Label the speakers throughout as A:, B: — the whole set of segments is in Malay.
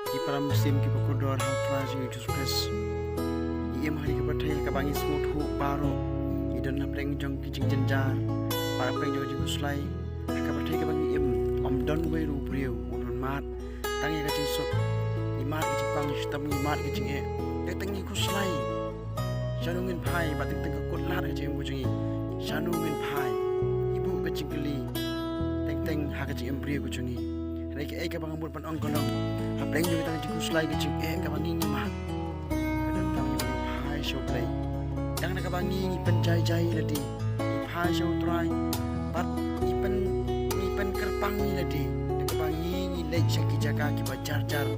A: Di para musim ki pokudor hal traji itu spes. Ia hari ke batai ke bangi smooth hu baro. Idon na pleng jong kijing jenjar. Para pleng jong jiku slai. Ke batai ke bangi om don wei ru priu udon mat. Tangi ke jing sok. Imat ke jing pang stam imat ke jing e. Ke tangi ku slai. Janungin pai batik teng ke kut lat ke jing bu jing. Janungin pai. Ibu ke jing keli. Teng ha ke jing priu ku jing. Rek e ke bangun pan ong kolong. Hapleng juga tangan jiku slai ke jing e ke bangi ngimat. Kadang tangi pai show play. Yang nak bangi ipen jai ladi. Pai show try. Pat ipen kerpang ni ladi. Nak bangi ni lek syaki jaga ki bajar-jar.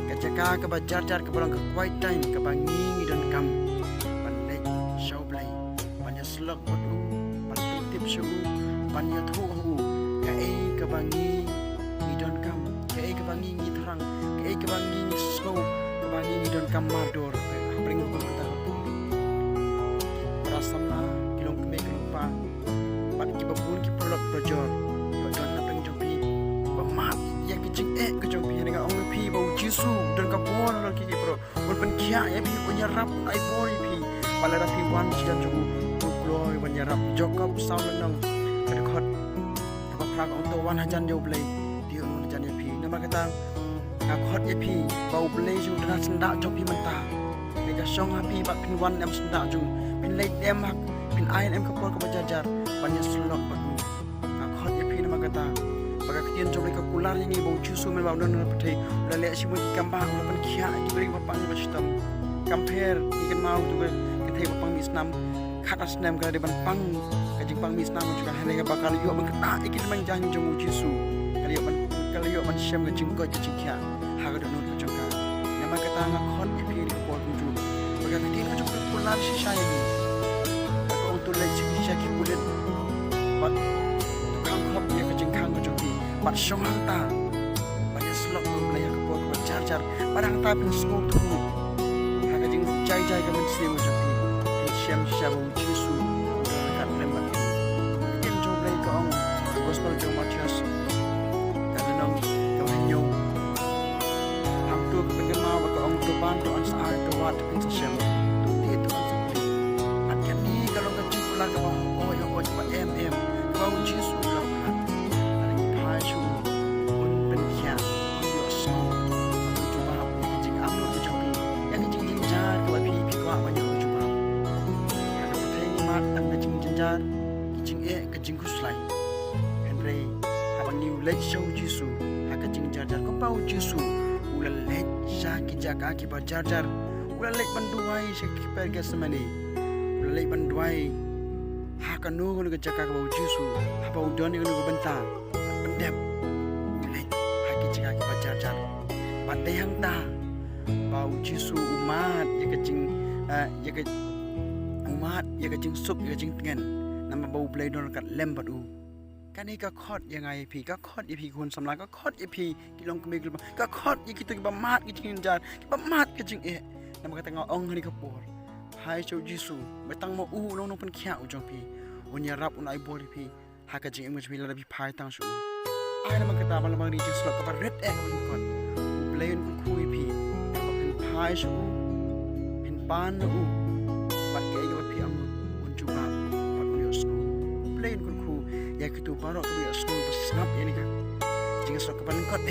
A: Ke jaga ke bajar-jar ke barang ke quiet time ke bangi ni don kam. Pan lek show play. Pan ya slok bodu. Pan tip show. Pan ya thu hu. Ke bangi ni don kam. Ke bangi ni terang. Ke bangi ni snow. Ke bangi ni don kam mardor. Hapleng ko kita. Rasamna kilong keme kelupa. Pat ki babun ki prolog projor. Don na pleng jopi. Bamat ya kicing ke jopi dengan ong pi bau jisu don ka bon lor ki pro. Bon pen kia ya pi punya rap ai bori pi. Pala rapi wan sidan jogu. Gloy punya rap jokap sound nang. Kada khot. Apa prak ong to wan hajan jo play. Dia ong hajan ya pi. Nama kata khot ya pi bau play ju dan sendak jopi mentah. Nika song api bak pin wan em sendak ju. Pin late em hak pin ain em kapor ke bajajar banyak selok batu khot ya pin nama kata baka ketian jobre ke kular ini bau jusu men bau don petai ulah lek si mun kambah ulah pen kia di beri bapak ni bastam compare ikan mau tu ke thai bapang misnam khat asnam ka de ban pang ka jing pang misnam juga hale ka bakal yo ban kata ikin man jang jong jusu kali yo ban syam ka jing ko jing kia ha ka don ka jong ka nama kata khot ya pin ko por ju baka ketian ko jobre kular si syai untuk lagi syaki bulan, bat tukang khop dia kejeng kang kejoki, bat syong hanta, banyak selok membeli yang kebuat kebuat jar barang tapi semua tu, hak kejeng jai ke mesin kejoki, siam jisu, dekat lembat, mungkin jom beli ke ong, gospel jom Matius, kerana nong kemenyo, hang tu pengemau ke ong tu bantu ansar tu wat pensiam. Ke bawah oh cepat mm bau jisu lah ada ni pai shu pun penkia yo so cuba kecing amno kejopi yang kecing jenjar ke bapi pikwa banyak cuba ya ke petai ni mat dan kecing jenjar kecing kuslai andre habang ni ulai show jisu ha kecing jar ko bau jisu ulai lek syaki jaga ki bajar ulai lek banduai syaki perga semani ulai lek banduai hakan nu nu jaga ke bau jisu bau don nu bentar pendep ulai haki jaga ke bajar pandai hang ta bau jisu umat ya kecing ya ke umat ya kecing sup ya kecing tengen nama bau blai don kat lembat u kan ni ka khot yang ai pi ka khot ya pi kun samla ka khot ya pi kilong kemik ka khot ya kitu ki bamat kecing jar ki bamat kecing nama kata ngong ni ka por hai show jisu betang mo long pen khia u jong pi unya rap un ai bori pi ha ka jing emu pi la bi phai tang shu ai nama kata bang bang ri slot ka red un kon blain ku kui pi ka pen phai shu pin pan u pat ke yo pi am un chu ba pat un yo sku blain ku ya kitu parok ku yo sku pas snap ya ni ka jing slot ka pan kot